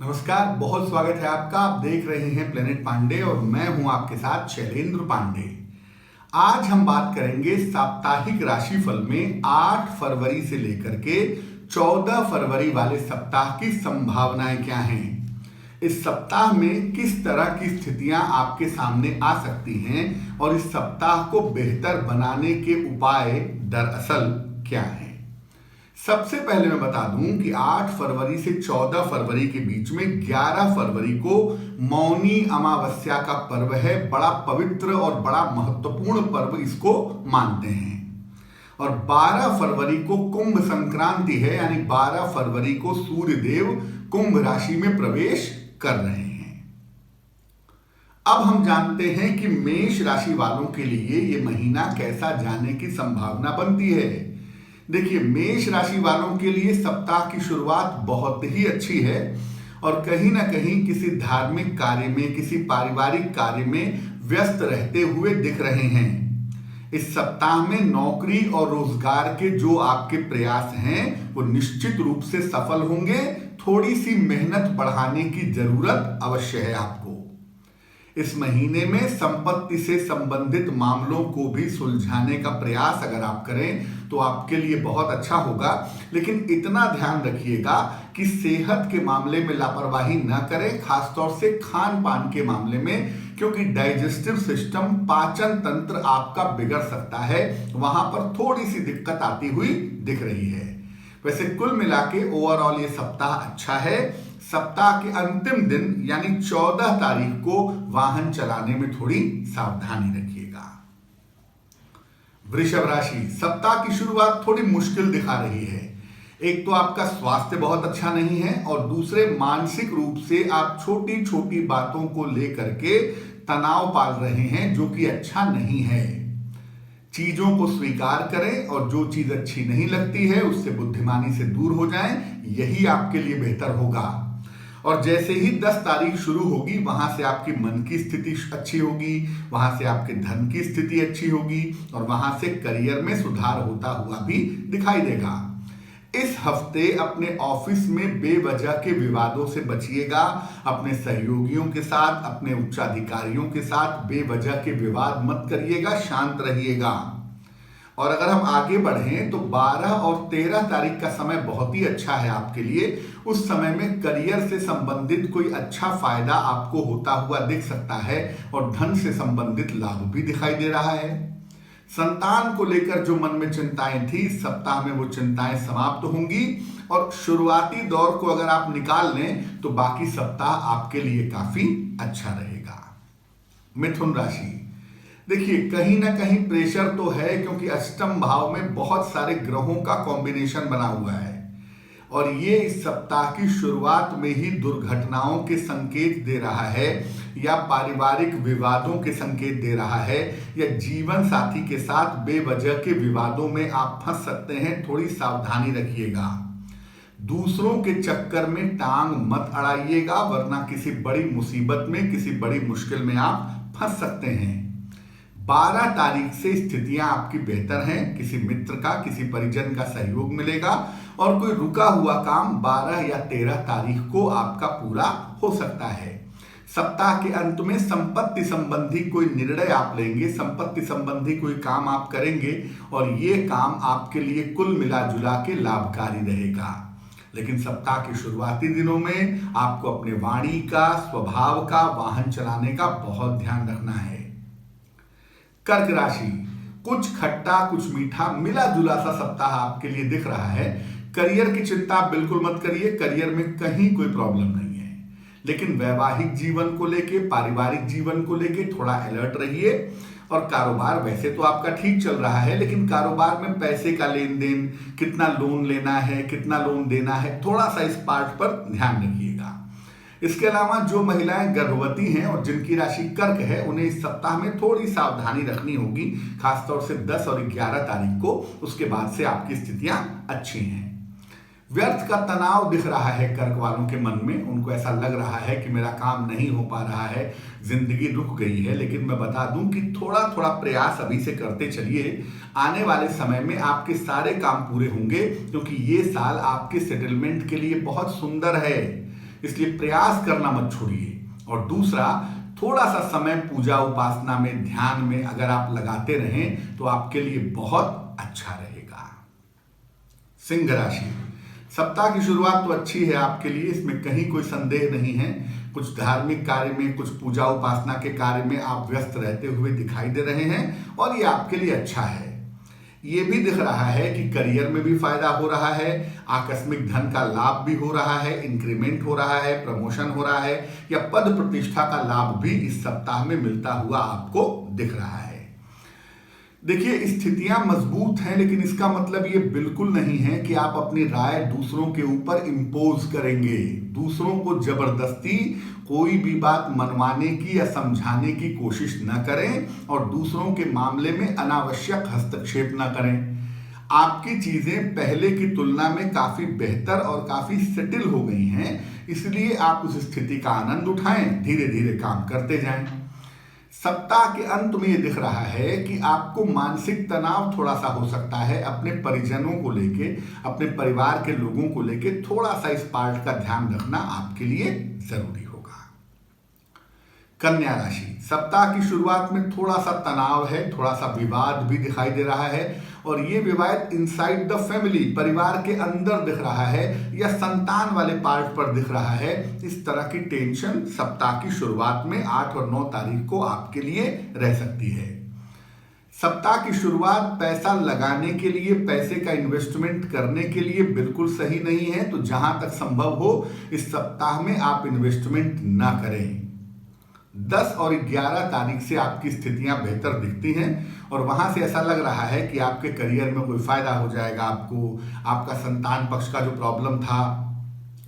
नमस्कार, बहुत स्वागत है आपका। आप देख रहे हैं प्लेनेट पांडे और मैं हूं आपके साथ शैलेंद्र पांडे। आज हम बात करेंगे साप्ताहिक राशिफल में 8 फरवरी से लेकर के 14 फरवरी वाले सप्ताह की संभावनाएं क्या हैं। इस सप्ताह में किस तरह की स्थितियां आपके सामने आ सकती हैं और इस सप्ताह को बेहतर बनाने के उपाय दरअसल क्या हैं। सबसे पहले मैं बता दूं कि 8 फरवरी से 14 फरवरी के बीच में 11 फरवरी को मौनी अमावस्या का पर्व है। बड़ा पवित्र और बड़ा महत्वपूर्ण पर्व इसको मानते हैं। और 12 फरवरी को कुंभ संक्रांति है, यानी 12 फरवरी को सूर्य देव कुंभ राशि में प्रवेश कर रहे हैं। अब हम जानते हैं कि मेष राशि वालों के लिए यह महीना कैसा जाने की संभावना बनती है। देखिए, मेष राशि वालों के लिए सप्ताह की शुरुआत बहुत ही अच्छी है और कहीं ना कहीं किसी धार्मिक कार्य में, किसी पारिवारिक कार्य में व्यस्त रहते हुए दिख रहे हैं। इस सप्ताह में नौकरी और रोजगार के जो आपके प्रयास हैं वो निश्चित रूप से सफल होंगे। थोड़ी सी मेहनत बढ़ाने की जरूरत अवश्य है आपको। इस महीने में संपत्ति से संबंधित मामलों को भी सुलझाने का प्रयास अगर आप करें तो आपके लिए बहुत अच्छा होगा। लेकिन इतना ध्यान रखिएगा कि सेहत के मामले में लापरवाही ना करें, खासतौर से खान पान के मामले में, क्योंकि डाइजेस्टिव सिस्टम, पाचन तंत्र आपका बिगड़ सकता है। वहां पर थोड़ी सी दिक्कत आती हुई दिख रही है। वैसे कुल मिला के ओवरऑल ये सप्ताह अच्छा है। सप्ताह के अंतिम दिन यानी 14 तारीख को वाहन चलाने में थोड़ी सावधानी रखिएगा। वृषभ राशि, सप्ताह की शुरुआत थोड़ी मुश्किल दिखा रही है। एक तो आपका स्वास्थ्य बहुत अच्छा नहीं है और दूसरे मानसिक रूप से आप छोटी छोटी बातों को लेकर के तनाव पाल रहे हैं, जो कि अच्छा नहीं है। चीजों को स्वीकार करें और जो चीज अच्छी नहीं लगती है उससे बुद्धिमानी से दूर हो जाएं, यही आपके लिए बेहतर होगा। और जैसे ही 10 तारीख शुरू होगी वहां से आपकी मन की स्थिति अच्छी होगी, वहां से आपके धन की स्थिति अच्छी होगी और वहां से करियर में सुधार होता हुआ भी दिखाई देगा। इस हफ्ते अपने ऑफिस में बेवजह के विवादों से बचिएगा। अपने सहयोगियों के साथ, अपने उच्चाधिकारियों के साथ बेवजह के विवाद मत करिएगा, शांत रहिएगा। और अगर हम आगे बढ़ें तो 12 और 13 तारीख का समय बहुत ही अच्छा है आपके लिए। उस समय में करियर से संबंधित कोई अच्छा फायदा आपको होता हुआ दिख सकता है और धन से संबंधित लाभ भी दिखाई दे रहा है। संतान को लेकर जो मन में चिंताएं थी, इस सप्ताह में वो चिंताएं समाप्त होंगी और शुरुआती दौर को अगर आप निकाल लें तो बाकी सप्ताह आपके लिए काफी अच्छा रहेगा। मिथुन राशि, देखिए कहीं ना कहीं प्रेशर तो है, क्योंकि अष्टम भाव में बहुत सारे ग्रहों का कॉम्बिनेशन बना हुआ है और ये इस सप्ताह की शुरुआत में ही दुर्घटनाओं के संकेत दे रहा है या पारिवारिक विवादों के संकेत दे रहा है या जीवन साथी के साथ बेवजह के विवादों में आप फंस सकते हैं। थोड़ी सावधानी रखिएगा। दूसरों के चक्कर में टांग मत अड़ाइएगा, वरना किसी बड़ी मुसीबत में, किसी बड़ी मुश्किल में आप फंस सकते हैं। 12 तारीख से स्थितियां आपकी बेहतर हैं। किसी मित्र का, किसी परिजन का सहयोग मिलेगा और कोई रुका हुआ काम 12 या 13 तारीख को आपका पूरा हो सकता है। सप्ताह के अंत में संपत्ति संबंधी कोई निर्णय आप लेंगे, संपत्ति संबंधी कोई काम आप करेंगे और ये काम आपके लिए कुल मिला जुला के लाभकारी रहेगा। लेकिन सप्ताह के शुरुआती दिनों में आपको अपने वाणी का, स्वभाव का, वाहन चलाने का बहुत ध्यान रखना है। कर्क राशि, कुछ खट्टा कुछ मीठा मिला जुला सा सप्ताह आपके लिए दिख रहा है। करियर की चिंता बिल्कुल मत करिए, करियर में कहीं कोई प्रॉब्लम नहीं है। लेकिन वैवाहिक जीवन को लेके, पारिवारिक जीवन को लेके थोड़ा अलर्ट रहिए। और कारोबार वैसे तो आपका ठीक चल रहा है, लेकिन कारोबार में पैसे का लेन देन, कितना लोन लेना है, कितना लोन देना है, थोड़ा सा इस पार्ट पर ध्यान रखिएगा। इसके अलावा जो महिलाएं गर्भवती हैं और जिनकी राशि कर्क है, उन्हें इस सप्ताह में थोड़ी सावधानी रखनी होगी, खासतौर से 10 और 11 तारीख को। उसके बाद से आपकी स्थितियां अच्छी हैं। व्यर्थ का तनाव दिख रहा है कर्क वालों के मन में। उनको ऐसा लग रहा है कि मेरा काम नहीं हो पा रहा है, जिंदगी रुक गई है। लेकिन मैं बता दूं कि थोड़ा थोड़ा प्रयास अभी से करते चलिए। आने वाले समय में आपके सारे काम पूरे होंगे, क्योंकि ये साल आपके सेटलमेंट के लिए बहुत सुंदर है। इसलिए प्रयास करना मत छोड़िए। और दूसरा, थोड़ा सा समय पूजा उपासना में, ध्यान में अगर आप लगाते रहें तो आपके लिए बहुत अच्छा रहेगा। सिंह राशि, सप्ताह की शुरुआत तो अच्छी है आपके लिए, इसमें कहीं कोई संदेह नहीं है। कुछ धार्मिक कार्य में, कुछ पूजा उपासना के कार्य में आप व्यस्त रहते हुए दिखाई दे रहे हैं और ये आपके लिए अच्छा है। ये भी दिख रहा है कि करियर में भी फायदा हो रहा है, आकस्मिक धन का लाभ भी हो रहा है, इंक्रीमेंट हो रहा है, प्रमोशन हो रहा है या पद प्रतिष्ठा का लाभ भी इस सप्ताह में मिलता हुआ आपको दिख रहा है। देखिए, स्थितियां मजबूत हैं, लेकिन इसका मतलब ये बिल्कुल नहीं है कि आप अपनी राय दूसरों के ऊपर इम्पोज करेंगे। दूसरों को जबरदस्ती कोई भी बात मनवाने की या समझाने की कोशिश न करें और दूसरों के मामले में अनावश्यक हस्तक्षेप न करें। आपकी चीजें पहले की तुलना में काफी बेहतर और काफी सेटल हो गई हैं, इसलिए आप उस स्थिति का आनंद उठाएं, धीरे धीरे काम करते जाएं। सप्ताह के अंत में ये दिख रहा है कि आपको मानसिक तनाव थोड़ा सा हो सकता है, अपने परिजनों को लेके, अपने परिवार के लोगों को लेके थोड़ा सा इस पार्ट का ध्यान रखना आपके लिए जरूरी होगा। कन्या राशि, सप्ताह की शुरुआत में थोड़ा सा तनाव है, थोड़ा सा विवाद भी दिखाई दे रहा है और ये विवाद इनसाइड द फैमिली, परिवार के अंदर दिख रहा है या संतान वाले पार्ट पर दिख रहा है। इस तरह की टेंशन सप्ताह की शुरुआत में 8 और 9 तारीख को आपके लिए रह सकती है। सप्ताह की शुरुआत पैसा लगाने के लिए, पैसे का इन्वेस्टमेंट करने के लिए बिल्कुल सही नहीं है, तो जहां तक संभव हो इस सप्ताह में आप इन्वेस्टमेंट ना करें। 10 और 11 तारीख से आपकी स्थितियां बेहतर दिखती हैं और वहां से ऐसा लग रहा है कि आपके करियर में कोई फायदा हो जाएगा आपको, आपका संतान पक्ष का जो प्रॉब्लम था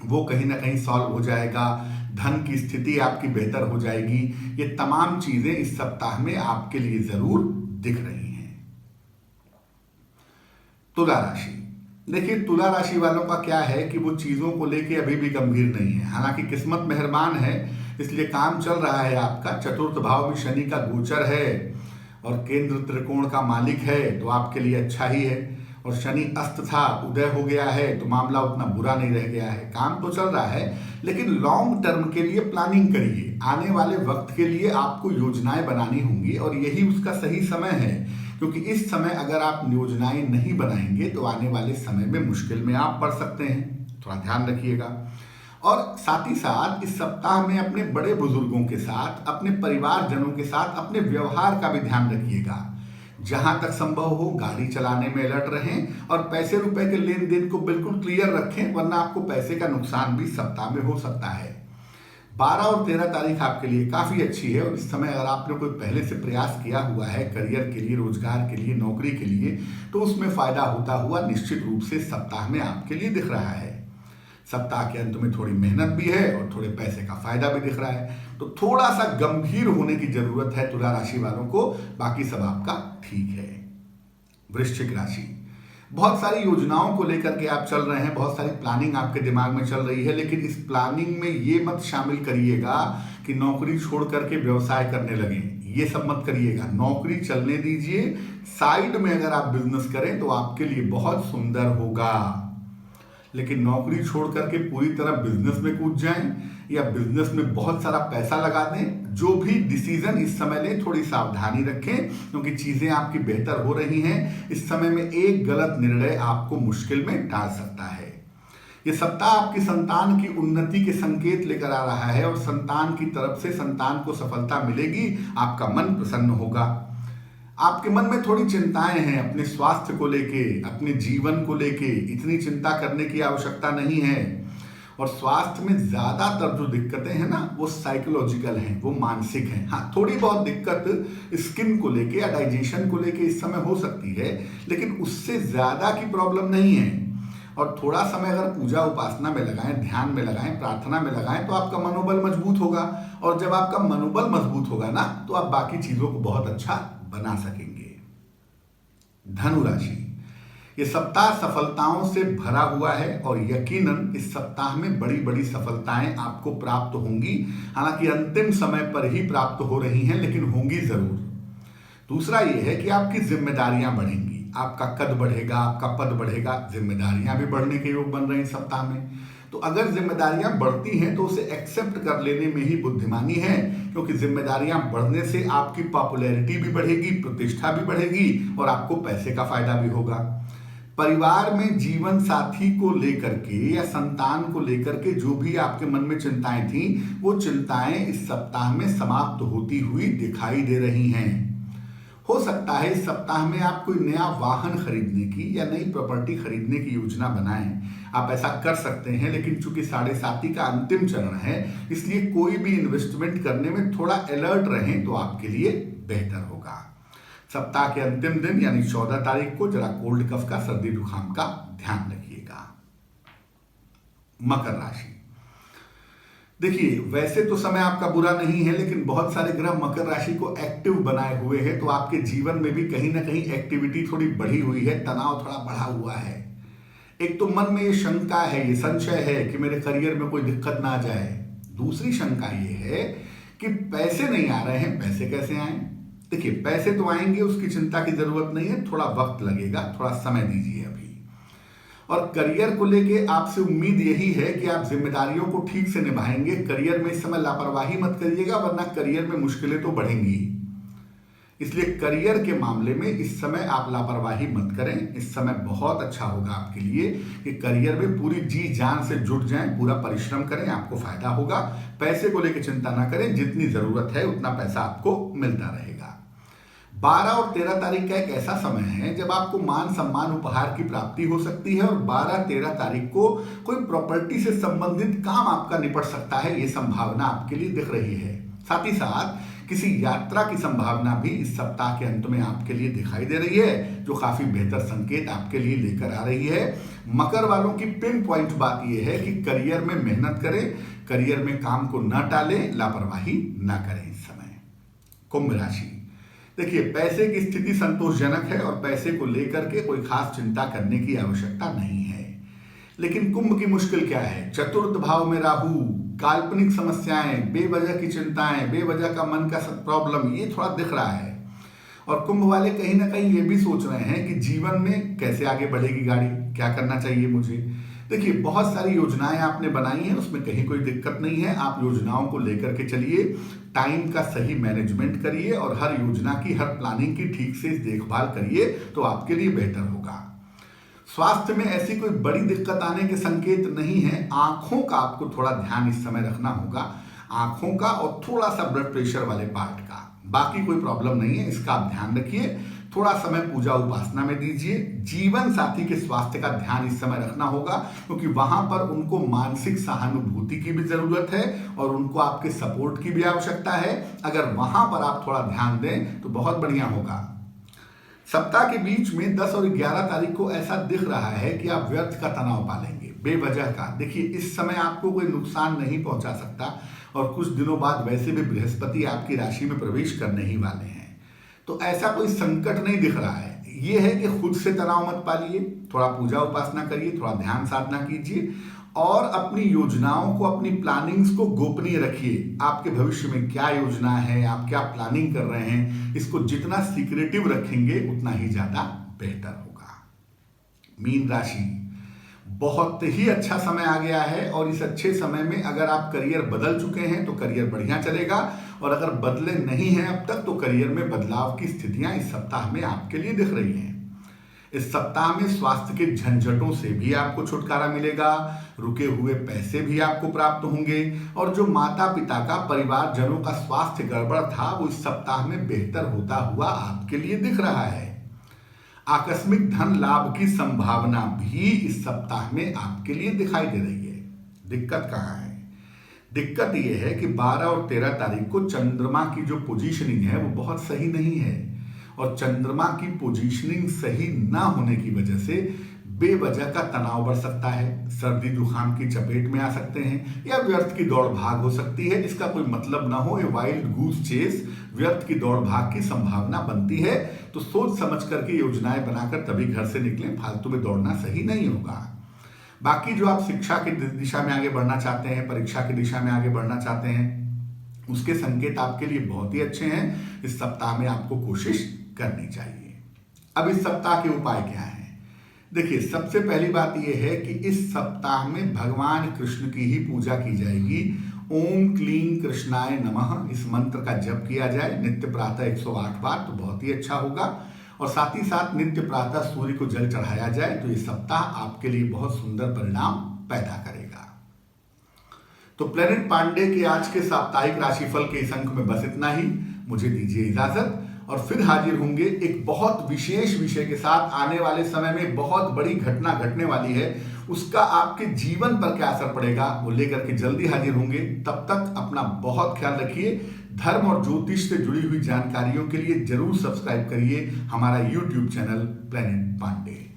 वो कहीं ना कहीं सॉल्व हो जाएगा, धन की स्थिति आपकी बेहतर हो जाएगी। ये तमाम चीजें इस सप्ताह में आपके लिए जरूर दिख रही हैं। तुला राशि, देखिए तुला राशि वालों का क्या है कि वो चीजों को लेके अभी भी गंभीर नहीं है। हालांकि किस्मत मेहरबान है, इसलिए काम चल रहा है आपका। चतुर्थ भाव में शनि का गोचर है और केंद्र त्रिकोण का मालिक है, तो आपके लिए अच्छा ही है। और शनि अस्त था, उदय हो गया है, तो मामला उतना बुरा नहीं रह गया है। काम तो चल रहा है, लेकिन लॉन्ग टर्म के लिए प्लानिंग करिए। आने वाले वक्त के लिए आपको योजनाएं बनानी होंगी और यही उसका सही समय है, क्योंकि इस समय अगर आप योजनाएं नहीं बनाएंगे तो आने वाले समय में मुश्किल में आप पड़ सकते हैं। थोड़ा ध्यान रखिएगा। और साथ ही साथ इस सप्ताह में अपने बड़े बुजुर्गों के साथ, अपने परिवारजनों के साथ अपने व्यवहार का भी ध्यान रखिएगा। जहां तक संभव हो गाड़ी चलाने में अलर्ट रहें और पैसे रुपए के लेन देन को बिल्कुल क्लियर रखें, वरना आपको पैसे का नुकसान भी सप्ताह में हो सकता है। 12 और 13 तारीख आपके लिए काफी अच्छी है और इस समय अगर आपने कोई पहले से प्रयास किया हुआ है करियर के लिए, रोजगार के लिए, नौकरी के लिए, तो उसमें फायदा होता हुआ निश्चित रूप से सप्ताह में आपके लिए दिख रहा है। सप्ताह के अंत में थोड़ी मेहनत भी है और थोड़े पैसे का फायदा भी दिख रहा है, तो थोड़ा सा गंभीर होने की जरूरत है तुला राशि वालों को, बाकी सब आपका ठीक है। वृश्चिक राशि, बहुत सारी योजनाओं को लेकर के आप चल रहे हैं, बहुत सारी प्लानिंग आपके दिमाग में चल रही है, लेकिन इस प्लानिंग में ये मत शामिल करिएगा कि नौकरी छोड़ करके व्यवसाय करने लगे। ये सब मत करिएगा, नौकरी चलने दीजिए। साइड में अगर आप बिजनेस करें तो आपके लिए बहुत सुंदर होगा, लेकिन नौकरी छोड़ करके पूरी तरह बिजनेस में कूद जाएं या बिजनेस में बहुत सारा पैसा लगा दें, जो भी डिसीजन इस समय लें थोड़ी सावधानी रखें, क्योंकि चीजें आपकी बेहतर हो रही हैं। इस समय में एक गलत निर्णय आपको मुश्किल में डाल सकता है। ये सप्ताह आपकी संतान की उन्नति के संकेत लेकर आ रहा है और संतान की तरफ से संतान को सफलता मिलेगी, आपका मन प्रसन्न होगा। आपके मन में थोड़ी चिंताएं हैं अपने स्वास्थ्य को लेके, अपने जीवन को लेके, इतनी चिंता करने की आवश्यकता नहीं है। और स्वास्थ्य में ज्यादातर जो दिक्कतें हैं ना, वो साइकोलॉजिकल हैं, वो मानसिक हैं। हाँ, थोड़ी बहुत दिक्कत स्किन को लेके या डाइजेशन को लेके इस समय हो सकती है, लेकिन उससे ज्यादा की प्रॉब्लम नहीं है। और थोड़ा समय अगर पूजा उपासना में लगाएं, ध्यान में लगाएं, प्रार्थना में लगाएं, तो आपका मनोबल मजबूत होगा। और जब आपका मनोबल मजबूत होगा ना, तो आप बाकी चीजों को बहुत अच्छा बना सकेंगे। धनु राशि, ये सप्ताह सफलताओं से भरा हुआ है और यकीनन इस सप्ताह में बड़ी बड़ी सफलताएं आपको प्राप्त होंगी। हालांकि अंतिम समय पर ही प्राप्त हो रही हैं, लेकिन होंगी जरूर। दूसरा ये है कि आपकी जिम्मेदारियां बढ़ेंगी, आपका कद बढ़ेगा, आपका पद बढ़ेगा, जिम्मेदारियां भी बढ़ने के योग बन रहे हैं सप्ताह में। तो अगर जिम्मेदारियां बढ़ती हैं तो उसे एक्सेप्ट कर लेने में ही बुद्धिमानी है, क्योंकि जिम्मेदारियां बढ़ने से आपकी पॉपुलैरिटी भी बढ़ेगी, प्रतिष्ठा भी बढ़ेगी और आपको पैसे का फायदा भी होगा। परिवार में जीवन साथी को लेकर के या संतान को लेकर के जो भी आपके मन में चिंताएं थी, वो चिंताएं इस सप्ताह में समाप्त होती हुई दिखाई दे रही हैं। हो सकता है इस सप्ताह में आप कोई नया वाहन खरीदने की या नई प्रॉपर्टी खरीदने की योजना बनाएं। आप ऐसा कर सकते हैं, लेकिन चूंकि 7.5 का अंतिम चरण है, इसलिए कोई भी इन्वेस्टमेंट करने में थोड़ा अलर्ट रहें तो आपके लिए बेहतर होगा। सप्ताह के अंतिम दिन यानी 14 तारीख को जरा कोल्ड कफ का, सर्दी जुकाम का ध्यान रखिएगा। मकर राशि, देखिए वैसे तो समय आपका बुरा नहीं है, लेकिन बहुत सारे ग्रह मकर राशि को एक्टिव बनाए हुए हैं, तो आपके जीवन में भी कहीं ना कहीं एक्टिविटी थोड़ी बढ़ी हुई है, तनाव थोड़ा बढ़ा हुआ है। एक तो मन में ये शंका है, ये संशय है कि मेरे करियर में कोई दिक्कत ना आ जाए। दूसरी शंका ये है कि पैसे नहीं आ रहे हैं, पैसे कैसे आए। देखिए पैसे तो आएंगे, उसकी चिंता की जरूरत नहीं है, थोड़ा वक्त लगेगा, थोड़ा समय दीजिए अभी। और करियर को लेके आपसे उम्मीद यही है कि आप जिम्मेदारियों को ठीक से निभाएंगे। करियर में इस समय लापरवाही मत करिएगा, वरना करियर में मुश्किलें तो बढ़ेंगी। इसलिए करियर के मामले में इस समय आप लापरवाही मत करें। इस समय बहुत अच्छा होगा आपके लिए कि करियर में पूरी जी जान से जुट जाएं, पूरा परिश्रम करें, आपको फायदा होगा। पैसे को लेकर चिंता ना करें, जितनी जरूरत है उतना पैसा आपको मिलता रहेगा। 12 और 13 तारीख का एक ऐसा समय है जब आपको मान सम्मान उपहार की प्राप्ति हो सकती है, और 12-13 तारीख को कोई प्रॉपर्टी से संबंधित काम आपका निपट सकता है, ये संभावना आपके लिए दिख रही है। साथ ही साथ किसी यात्रा की संभावना भी इस सप्ताह के अंत में आपके लिए दिखाई दे रही है, जो काफी बेहतर संकेत आपके लिए लेकर आ रही है। मकर वालों की पिन पॉइंट बात यह है कि करियर में मेहनत करें, करियर में काम को न टालें, लापरवाही न करें इस समय। कुंभ राशि, देखिए पैसे की स्थिति संतोषजनक है और पैसे को लेकर के कोई खास चिंता करने की आवश्यकता नहीं है। लेकिन कुंभ की मुश्किल क्या है? चतुर्थ भाव में राहु, काल्पनिक समस्याएं, बेवजह की चिंताएं, बेवजह का मन का प्रॉब्लम, ये थोड़ा दिख रहा है। और कुंभ वाले कहीं ना कहीं ये भी सोच रहे हैं कि जीवन में कैसे आगे बढ़ेगी गाड़ी, क्या करना चाहिए मुझे। देखिए बहुत सारी योजनाएं आपने बनाई हैं, उसमें कहीं कोई दिक्कत नहीं है। आप योजनाओं को लेकर के चलिए, टाइम का सही मैनेजमेंट करिए और हर योजना की, हर प्लानिंग की ठीक से देखभाल करिए, तो आपके लिए बेहतर होगा। स्वास्थ्य में ऐसी कोई बड़ी दिक्कत आने के संकेत नहीं है। आंखों का आपको थोड़ा ध्यान इस समय रखना होगा, आंखों का और थोड़ा सा ब्लड प्रेशर वाले पार्ट का। बाकी कोई प्रॉब्लम नहीं है, इसका आप ध्यान रखिए। थोड़ा समय पूजा उपासना में दीजिए। जीवन साथी के स्वास्थ्य का ध्यान इस समय रखना होगा, क्योंकि वहां पर उनको मानसिक सहानुभूति की भी जरूरत है और उनको आपके सपोर्ट की भी आवश्यकता है। अगर वहां पर आप थोड़ा ध्यान दें तो बहुत बढ़िया होगा। सप्ताह के बीच में 10 और 11 तारीख को ऐसा दिख रहा है कि आप व्यर्थ का तनाव पालेंगे, बेवजह का। देखिए इस समय आपको कोई नुकसान नहीं पहुंचा सकता, और कुछ दिनों बाद वैसे भी बृहस्पति आपकी राशि में प्रवेश करने ही वाले हैं, तो ऐसा कोई संकट नहीं दिख रहा है। यह है कि खुद से तनाव मत पालिए, थोड़ा पूजा उपासना करिए, थोड़ा ध्यान साधना कीजिए और अपनी योजनाओं को, अपनी प्लानिंग्स को गोपनीय रखिए। आपके भविष्य में क्या योजना है, आप क्या प्लानिंग कर रहे हैं, इसको जितना सीक्रेटिव रखेंगे उतना ही ज्यादा बेहतर होगा। मीन राशि, बहुत ही अच्छा समय आ गया है, और इस अच्छे समय में अगर आप करियर बदल चुके हैं तो करियर बढ़िया चलेगा, और अगर बदले नहीं हैं अब तक तो करियर में बदलाव की स्थितियां इस सप्ताह में आपके लिए दिख रही हैं। इस सप्ताह में स्वास्थ्य के झंझटों से भी आपको छुटकारा मिलेगा, रुके हुए पैसे भी आपको प्राप्त होंगे, और जो माता पिता का, परिवारजनों का स्वास्थ्य गड़बड़ था वो इस सप्ताह में बेहतर होता हुआ आपके लिए दिख रहा है। आकस्मिक धन लाभ की संभावना भी इस सप्ताह में आपके लिए दिखाई दे रही है। दिक्कत कहाँ है? दिक्कत यह है कि 12 और 13 तारीख को चंद्रमा की जो पोजीशनिंग है वो बहुत सही नहीं है, और चंद्रमा की पोजीशनिंग सही ना होने की वजह से बेवजह का तनाव बढ़ सकता है, सर्दी जुकाम की चपेट में आ सकते हैं, या व्यर्थ की दौड़ भाग हो सकती है जिसका कोई मतलब ना हो। ये वाइल्ड गूस चेस, व्यर्थ की दौड़ भाग की संभावना बनती है। तो सोच समझ करके योजनाएं बनाकर तभी घर से निकलें, फालतू में दौड़ना सही नहीं होगा। बाकी जो आप शिक्षा की दिशा में आगे बढ़ना चाहते हैं, परीक्षा की दिशा में आगे बढ़ना चाहते हैं, उसके संकेत आपके लिए बहुत ही अच्छे हैं। इस सप्ताह में आपको कोशिश करनी चाहिए। अब इस सप्ताह के उपाय क्या हैं? देखिए, सबसे पहली बात यह है कि इस सप्ताह में भगवान कृष्ण की ही पूजा की जाएगी। ओम क्लीं कृष्णाय नमः इस मंत्र का जप किया जाए नित्य प्रातः 108 बार, तो बहुत ही अच्छा होगा। और साथ ही साथ नित्य प्रातः सूर्य को जल चढ़ाया जाए, तो ये सप्ताह आपके लिए बहुत सुंदर परिणाम पैदा करेगा। तो प्लेनेट पांडे के आज के साप्ताहिक राशिफल के इस अंक में बस इतना ही। मुझे दीजिए इजाजत, और फिर हाजिर होंगे एक बहुत विशेष विषय के साथ। आने वाले समय में बहुत बड़ी घटना घटने वाली है, उसका आपके जीवन पर क्या असर पड़ेगा वो लेकर के जल्दी हाजिर होंगे। तब तक अपना बहुत ख्याल रखिए। धर्म और ज्योतिष से जुड़ी हुई जानकारियों के लिए जरूर सब्सक्राइब करिए हमारा YouTube चैनल प्लेनेट पांडे।